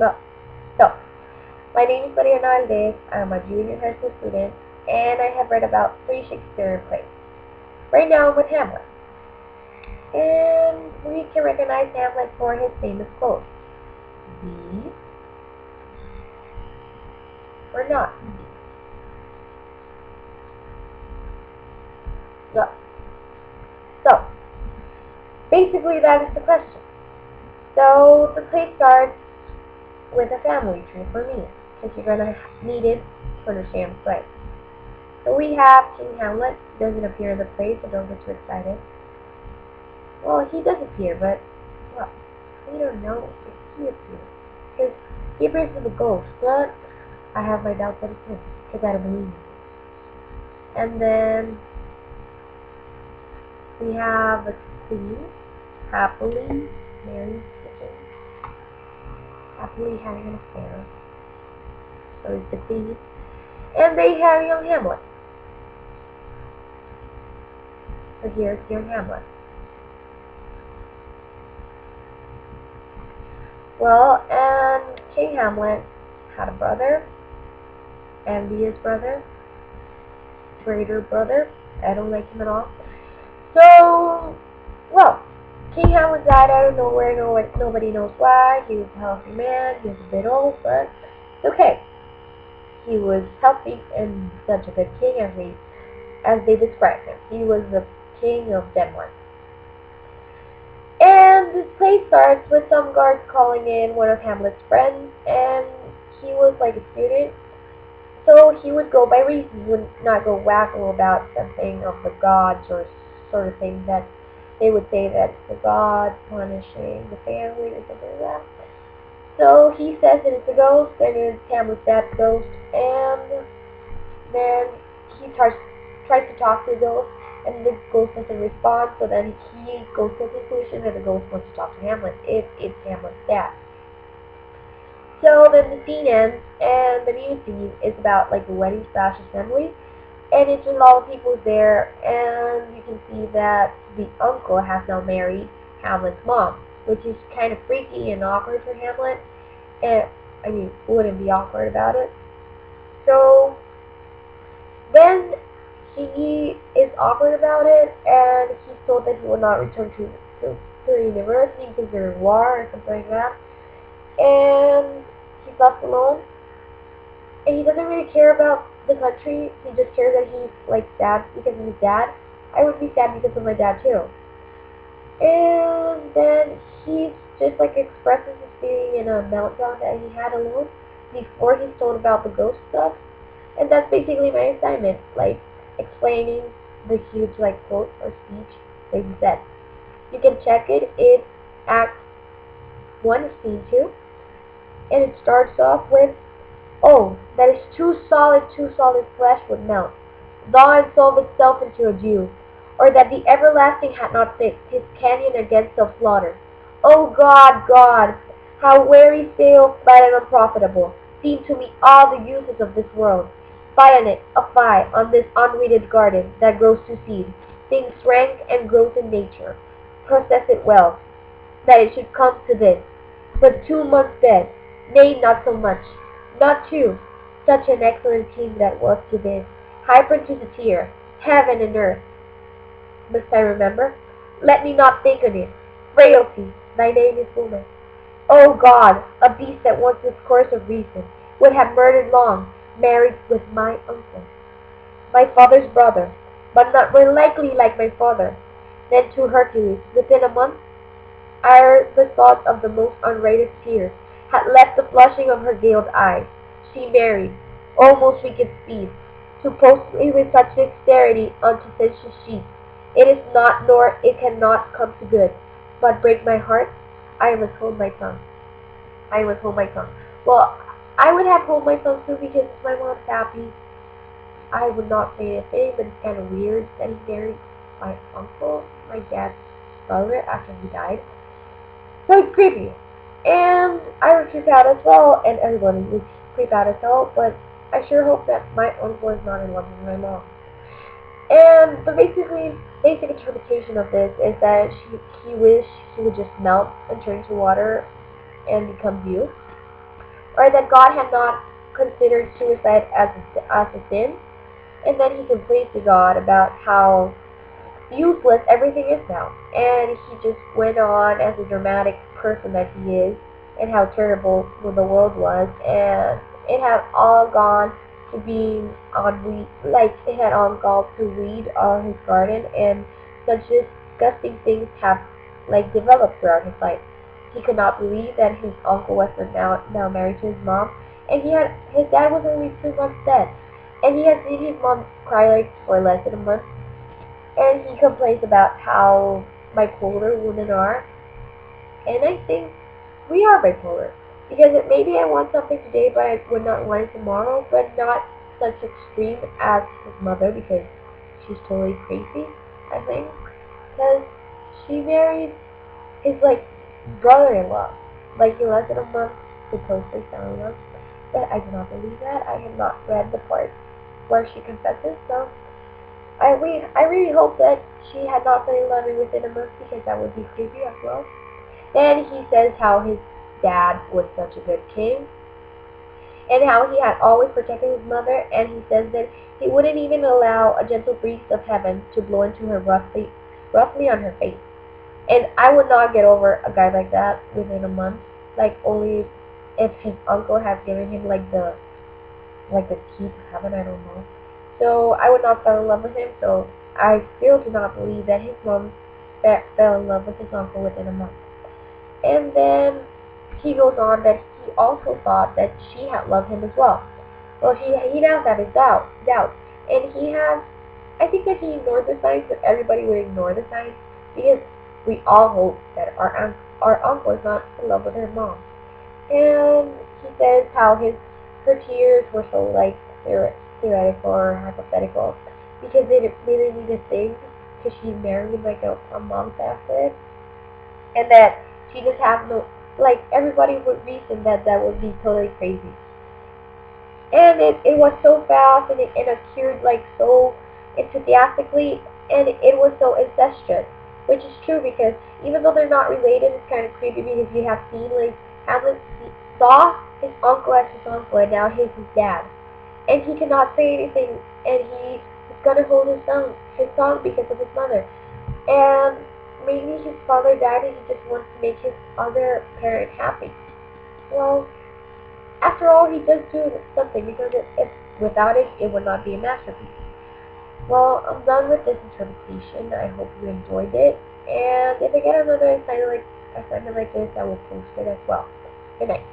Well, so, my name is Maria Valdez. I'm a junior high school student, and I have read about 3 Shakespeare plays. Right now I'm with Hamlet, and we can recognize Hamlet for his famous quote, "Thee or not?" So, so, basically that is the question. So, the play starts with a family tree for me, because you're going to need it to understand the play. So we have King Hamlet. He doesn't appear in the play, so don't get too excited. Well, he does appear, but, well, we don't know if he appears. Because he appears as a ghost, but I have my doubts that it's him, because I don't believe him. And then we have a queen, happily married to the king, happily having an affair. So it's the queen. And they have young Hamlet. So here's young Hamlet. Well, and King Hamlet had a brother, envious brother, traitor brother. I don't like him at all. So, well, King Hamlet died out of nowhere. Nobody knows why. He was a healthy man. He was a bit old, but it's okay. He was healthy and such a good king as they described him. He was the king of Denmark. And this play starts with some guards calling in one of Hamlet's friends, and he was like a student, so he would go by reason. He would not go wacko about something of the gods or sort of thing that they would say that the gods punishing the family or something like that. So he says that it's a ghost, and it's Hamlet's dad's ghost, and then he tries to talk to the ghost, and the ghost doesn't respond, so then he goes to the conclusion that the ghost wants to talk to Hamlet if it's Hamlet's dad. So then the scene ends, and the new scene is about like the wedding slash assembly, and it's just all the people there, and you can see that the uncle has now married Hamlet's mom, which is kind of freaky and awkward for Hamlet, and I mean, who wouldn't be awkward about it? So then he is awkward about it, and he's told that he will not return to the university because they're in war or something like that. And he's left alone, and he doesn't really care about the country. He just cares that he's like sad because of his dad. I would be sad because of my dad too. And then he just like expresses his feeling in a meltdown that he had alone before he's told about the ghost stuff. And that's basically my assignment, like explaining the huge like quote or speech that he said. You can check it. It's Act 1, Scene 2, and it starts off with, "Oh, that is too solid flesh would melt, thaw and solve itself into a dew, or that the everlasting had not fixed his canyon against self-slaughter. O God, God, how weary, stale, flat, and unprofitable seem to me all the uses of this world. Fie on it, a fie on this unweeded garden that grows to seed, things rank and grows in nature. Process it well, that it should come to this. But 2 months dead, nay, not so much, not 2, such an excellent king that was to this, hyper to the tear, heaven and earth. Must I remember? Let me not think on it. Frailty, thy name is woman. O God, a beast that wants this course of reason, would have murdered long, married with my uncle, my father's brother, but not more likely like my father, than to Hercules. Within a month, ere the thought of the most unrated tears had left the flushing of her gilded eyes, she married, almost wicked speed, to post me with such dexterity unto sensuous sheets. It is not, nor it cannot come to good, but break my heart. I must hold my tongue. I must hold my tongue." Well, I would have hold my tongue too because my mom's happy. I would not say anything, but it's kind of weird that he married my uncle, my dad's brother, after he died. So it's creepy. And I would creep out as well, and everybody would creep out as well, but I sure hope that my uncle is not in love with my mom. And the basic interpretation of this is that he wished he would just melt and turn to water and become dew. or that God had not considered suicide as a sin. And then he complains to God about how useless everything is now. And he just went on as a dramatic person that he is, and how terrible the world was, and it had all gone to being on weed, like it had all gone to weed on his garden, and such disgusting things have like developed throughout his life. He could not believe that his uncle was now married to his mom, and his dad was only 2 months dead, and he had seen his mom cry like for less than a month, and he complains about how bipolar women are. And I think we are bipolar. Because maybe I want something today, but I would not want it tomorrow, but not such extreme as his mother, because she's totally crazy, I think. Because she married his, like, brother-in-law. Like, in less than a month, supposedly fell in love. But I do not believe that. I have not read the part where she confesses, so I really hope that she had not been in love within a month, because that would be creepy as well. Then he says how his dad was such a good king, and how he had always protected his mother, and he says that he wouldn't even allow a gentle breeze of heaven to blow into her roughly on her face. And I would not get over a guy like that within a month, like only if his uncle had given him like the key to heaven, I don't know. So I would not fall in love with him, so I still do not believe that his mom fell in love with his uncle within a month. And then he goes on that he also thought that she had loved him as well. Well, he now has his doubts. And he has, I think that he ignored the signs, but everybody would ignore the signs, because we all hope that our uncle is not in love with her mom. And he says how her tears were so like theoretical or hypothetical, because they didn't need a thing, because she married like a mom's after, and that she just has no, like, everybody would reason that that would be totally crazy. And it was so fast, and it occurred like so enthusiastically, and it was so incestuous, which is true, because even though they're not related, it's kind of creepy, because you have seen like Hamlet saw his uncle as his uncle, and now he's his dad, and he cannot say anything, and he is gonna hold his tongue because of his mother. And maybe his father died and he just wants to make his other parent happy. Well, after all, he does do something, because without it, it would not be a masterpiece. Well, I'm done with this interpretation. I hope you enjoyed it. And if I get another assignment like this, I will post it as well. Good night.